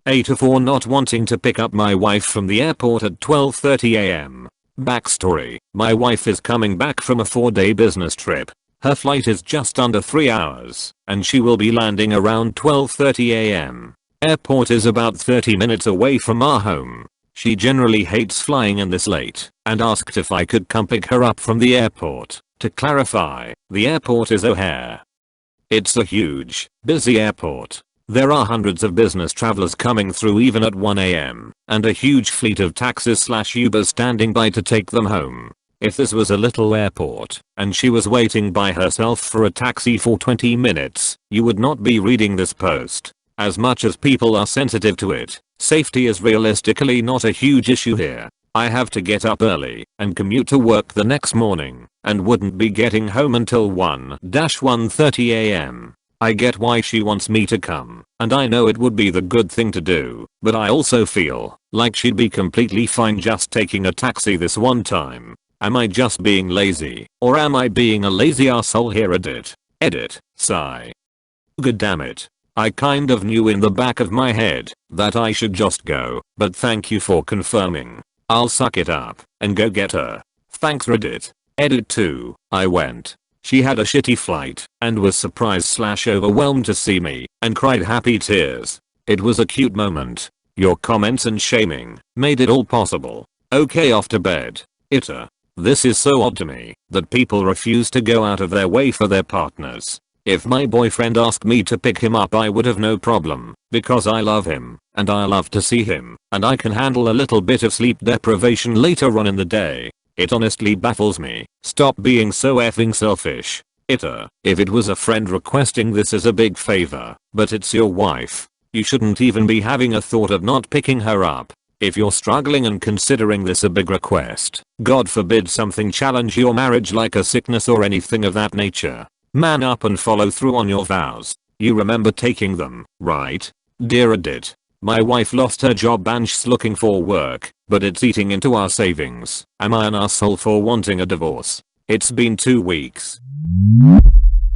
AITA for not wanting to pick up my wife from the airport at 12:30 am. Backstory, my wife is coming back from a 4-day business trip. Her flight is just under 3 hours, and she will be landing around 12:30 am. Airport is about 30 minutes away from our home. She generally hates flying in this late, and asked if I could come pick her up from the airport. To clarify, the airport is O'Hare. It's a huge, busy airport. There are hundreds of business travelers coming through even at 1 am, and a huge fleet of taxis/Ubers standing by to take them home. If this was a little airport, and she was waiting by herself for a taxi for 20 minutes, you would not be reading this post. As much as people are sensitive to it, safety is realistically not a huge issue here. I have to get up early and commute to work the next morning, and wouldn't be getting home until 1-1:30 am. I get why she wants me to come, and I know it would be the good thing to do, but I also feel like she'd be completely fine just taking a taxi this one time. Am I just being lazy, or am I being a lazy asshole here? Edit, sigh. God damn it. I kind of knew in the back of my head that I should just go, but thank you for confirming. I'll suck it up and go get her. Thanks Reddit. Edit 2, I went. She had a shitty flight and was surprised/overwhelmed to see me and cried happy tears. It was a cute moment. Your comments and shaming made it all possible. Okay, off to bed. AITA. This is so odd to me that people refuse to go out of their way for their partners. If my boyfriend asked me to pick him up I would have no problem, because I love him and I love to see him and I can handle a little bit of sleep deprivation later on in the day. It honestly baffles me. Stop being so effing selfish. AITA. If it was a friend requesting this as a big favor, but it's your wife, you shouldn't even be having a thought of not picking her up. If you're struggling and considering this a big request, God forbid something challenge your marriage like a sickness or anything of that nature, man up and follow through on your vows. You remember taking them, right? Dear Edit. My wife lost her job and she's looking for work, but it's eating into our savings. Am I an asshole for wanting a divorce? It's been 2 weeks.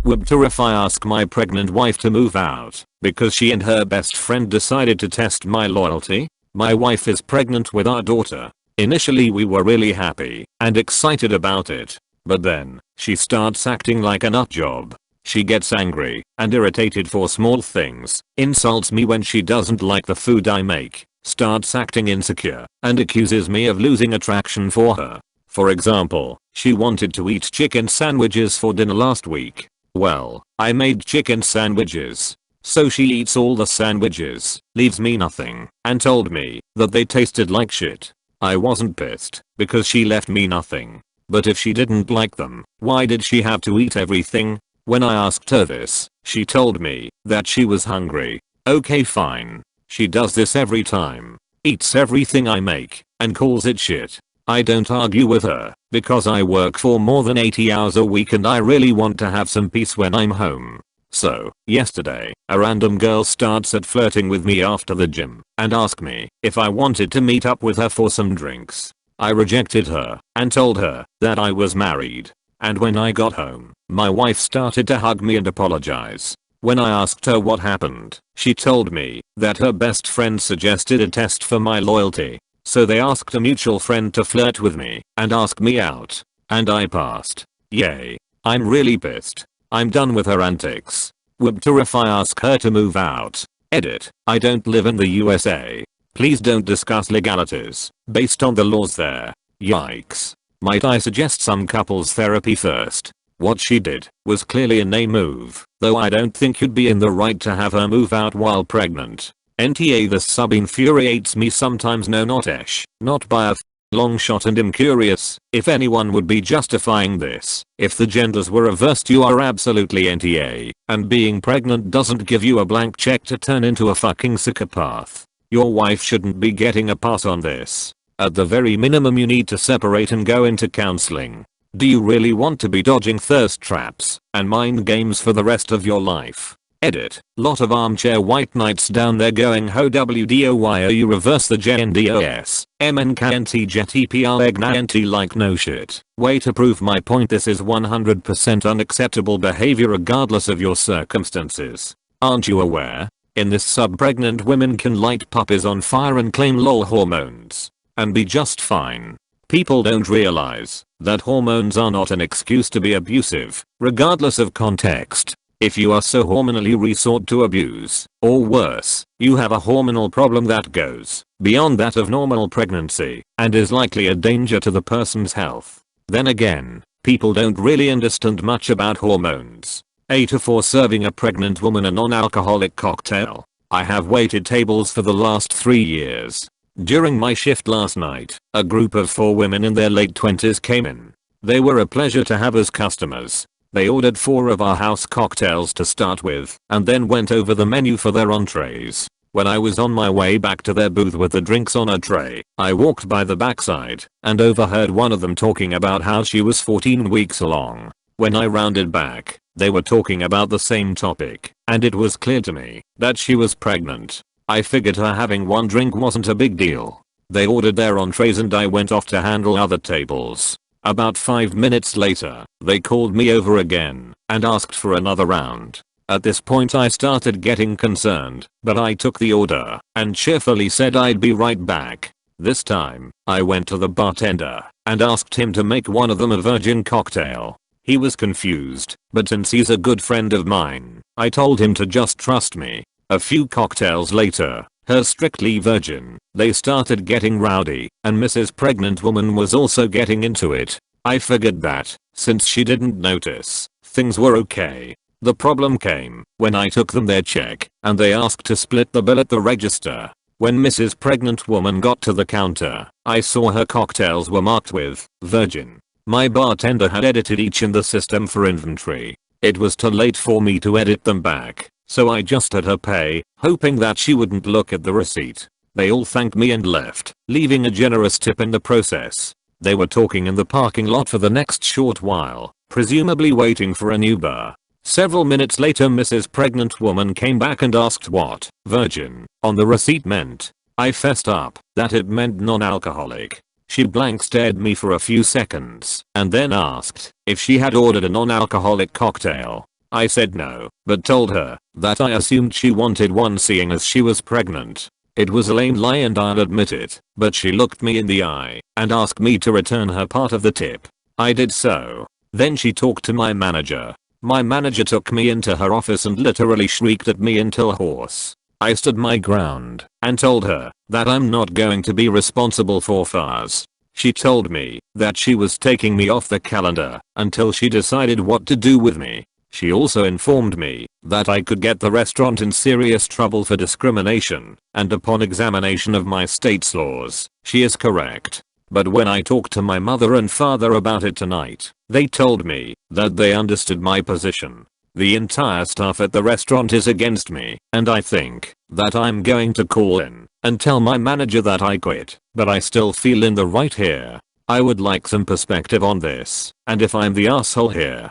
WIBTA. If I ask my pregnant wife to move out because she and her best friend decided to test my loyalty? My wife is pregnant with our daughter. Initially we were really happy and excited about it, but then she starts acting like a nutjob. She gets angry and irritated for small things, insults me when she doesn't like the food I make, starts acting insecure, and accuses me of losing attraction for her. For example, she wanted to eat chicken sandwiches for dinner last week. Well, I made chicken sandwiches. So she eats all the sandwiches, leaves me nothing, and told me that they tasted like shit. I wasn't pissed because she left me nothing. But if she didn't like them, why did she have to eat everything? When I asked her this, she told me that she was hungry. Okay, fine. She does this every time. Eats everything I make and calls it shit. I don't argue with her because I work for more than 80 hours a week and I really want to have some peace when I'm home. So, yesterday, a random girl starts at flirting with me after the gym and asked me if I wanted to meet up with her for some drinks. I rejected her and told her that I was married. And when I got home, my wife started to hug me and apologize. When I asked her what happened, she told me that her best friend suggested a test for my loyalty. So they asked a mutual friend to flirt with me and ask me out. And I passed. Yay. I'm really pissed. I'm done with her antics. WIBTA. If I ask her to move out. Edit. I don't live in the USA. Please don't discuss legalities based on the laws there. Yikes. Might I suggest some couples therapy first? What she did was clearly an A move, though I don't think you'd be in the right to have her move out while pregnant. NTA. This sub infuriates me sometimes. No, not Esh. Not by a long shot, and I'm curious if anyone would be justifying this. If the genders were reversed, you are absolutely NTA, and being pregnant doesn't give you a blank check to turn into a fucking psychopath. Your wife shouldn't be getting a pass on this. At the very minimum you need to separate and go into counseling. Do you really want to be dodging thirst traps and mind games for the rest of your life? Edit. Lot of armchair white knights down there going ho WDO. Why are you reverse the JNDOS? MNKNT like no shit. Way to prove my point. This is 100% unacceptable behavior regardless of your circumstances. Aren't you aware? In this sub-pregnant women can light puppies on fire and claim lol hormones and be just fine. People don't realize that hormones are not an excuse to be abusive, regardless of context. If you are so hormonally resort to abuse, or worse, you have a hormonal problem that goes beyond that of normal pregnancy and is likely a danger to the person's health. Then again, people don't really understand much about hormones. AITA for serving a pregnant woman a non-alcoholic cocktail. I have waited tables for the last 3 years. During my shift last night, a group of 4 women in their late 20s came in. They were a pleasure to have as customers. They ordered 4 of our house cocktails to start with, and then went over the menu for their entrees. When I was on my way back to their booth with the drinks on a tray, I walked by the backside and overheard one of them talking about how she was 14 weeks along. When I rounded back, they were talking about the same topic, and it was clear to me that she was pregnant. I figured her having one drink wasn't a big deal. They ordered their entrees and I went off to handle other tables. About 5 minutes later, they called me over again and asked for another round. At this point I started getting concerned, but I took the order and cheerfully said I'd be right back. This time, I went to the bartender and asked him to make one of them a virgin cocktail. He was confused, but since he's a good friend of mine, I told him to just trust me. A few cocktails later, her strictly virgin, they started getting rowdy, and Mrs. Pregnant Woman was also getting into it. I figured that, since she didn't notice, things were okay. The problem came when I took them their check, and they asked to split the bill at the register. When Mrs. Pregnant Woman got to the counter, I saw her cocktails were marked with virgin. My bartender had edited each in the system for inventory. It was too late for me to edit them back, so I just had her pay, hoping that she wouldn't look at the receipt. They all thanked me and left, leaving a generous tip in the process. They were talking in the parking lot for the next short while, presumably waiting for an Uber. Several minutes later Mrs. Pregnant Woman came back and asked what virgin on the receipt meant. I fessed up that it meant non-alcoholic. She blank stared me for a few seconds and then asked if she had ordered a non-alcoholic cocktail. I said no, but told her that I assumed she wanted one seeing as she was pregnant. It was a lame lie and I'll admit it, but she looked me in the eye and asked me to return her part of the tip. I did so. Then she talked to my manager. My manager took me into her office and literally shrieked at me until hoarse. I stood my ground and told her that I'm not going to be responsible for FARs. She told me that she was taking me off the calendar until she decided what to do with me. She also informed me that I could get the restaurant in serious trouble for discrimination, and upon examination of my state's laws, she is correct. But when I talked to my mother and father about it tonight, they told me that they understood my position. The entire staff at the restaurant is against me, and I think that I'm going to call in and tell my manager that I quit, but I still feel in the right here. I would like some perspective on this, and if I'm the asshole here,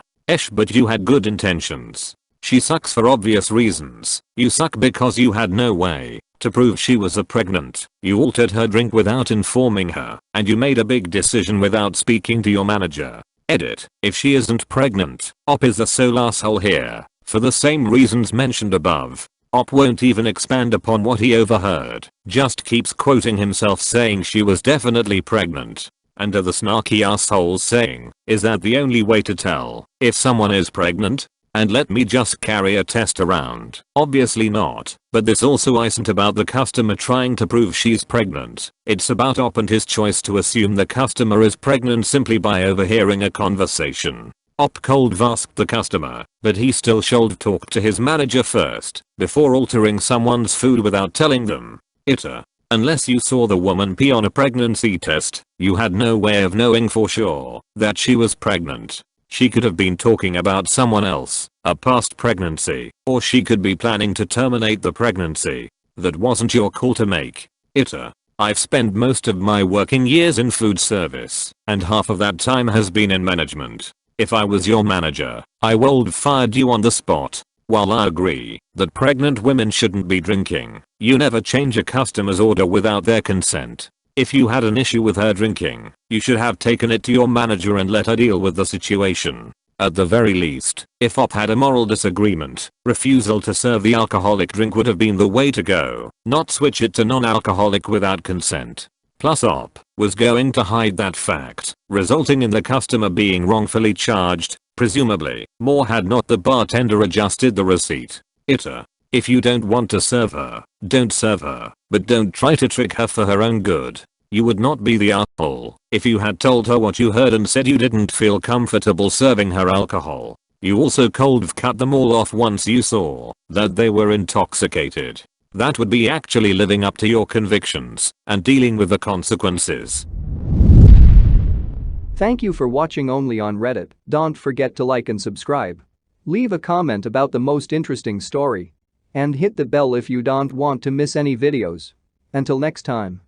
but you had good intentions. She sucks for obvious reasons. You suck because you had no way to prove she was pregnant. You altered her drink without informing her, and you made a big decision without speaking to your manager. Edit. If she isn't pregnant, Op is the sole asshole here, for the same reasons mentioned above. Op won't even expand upon what he overheard, just keeps quoting himself saying she was definitely pregnant. And to the snarky assholes saying, is that the only way to tell if someone is pregnant? And let me just carry a test around. Obviously not, but this also isn't about the customer trying to prove she's pregnant. It's about Op and his choice to assume the customer is pregnant simply by overhearing a conversation. Op cold asked the customer, but he still should talk to his manager first, before altering someone's food without telling them. AITA. Unless you saw the woman pee on a pregnancy test, you had no way of knowing for sure that she was pregnant. She could have been talking about someone else, a past pregnancy, or she could be planning to terminate the pregnancy. That wasn't your call to make. AITA. I've spent most of my working years in food service, and half of that time has been in management. If I was your manager, I would fired you on the spot. While I agree that pregnant women shouldn't be drinking, you never change a customer's order without their consent. If you had an issue with her drinking, you should have taken it to your manager and let her deal with the situation. At the very least, if OP had a moral disagreement, refusal to serve the alcoholic drink would have been the way to go, not switch it to non-alcoholic without consent. Plus OP was going to hide that fact, resulting in the customer being wrongfully charged, presumably, more had not the bartender adjusted the receipt. AITA. If you don't want to serve her, don't serve her, but don't try to trick her for her own good. You would not be the asshole if you had told her what you heard and said you didn't feel comfortable serving her alcohol. You also cold cut them all off once you saw that they were intoxicated. That would be actually living up to your convictions and dealing with the consequences. Thank you for watching only on Reddit. Don't forget to like and subscribe. Leave a comment about the most interesting story. And hit the bell if you don't want to miss any videos. Until next time.